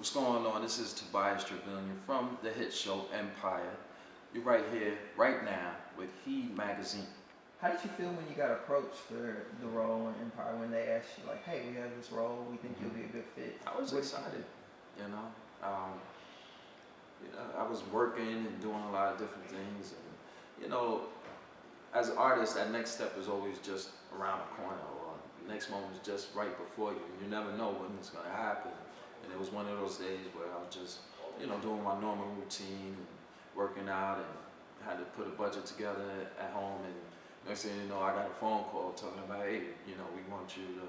What's going on? This is Tobias Truvillion from the hit show Empire. You're right here, right now, with He Magazine. How did you feel when you got approached for the role in Empire, when they asked you, like, hey, we have this role, we think you'll be a good fit? I was excited, you know. I was working and doing a lot of different things. And, you know, as an artist, that next step is always just around the corner, or the next moment is just right before you. You never know when it's going to happen. And it was one of those days where I was just, doing my normal routine and working out, and had to put a budget together at home. And next thing you know, I got a phone call talking about, hey, we want you to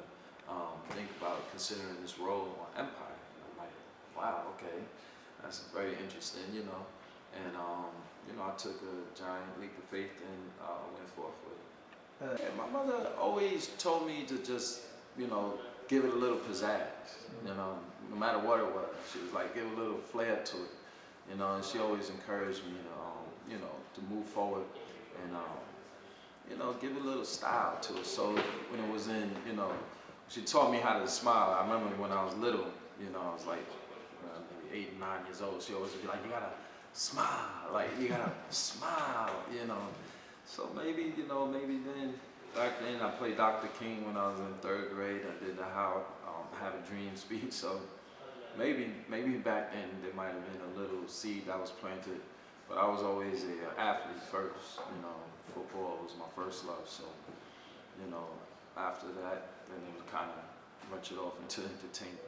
think about considering this role on Empire. And I'm like, wow, okay, that's very interesting, And I took a giant leap of faith and went forth with it. And my mother always told me to just, give it a little pizzazz, no matter what it was. She was like, give a little flair to it, and she always encouraged me to move forward and, give a little style to it. So when it was in, she taught me how to smile. I remember when I was little, I was like maybe 8 or 9 years old, she always would be like, you gotta smile, So maybe then, back then I played Dr. King when I was in 3rd grade. I did the How Have a Dream speech. So maybe back then there might have been a little seed that was planted. But I was always an athlete first. Football was my first love. So after that, then it kind of ventured off into entertainment.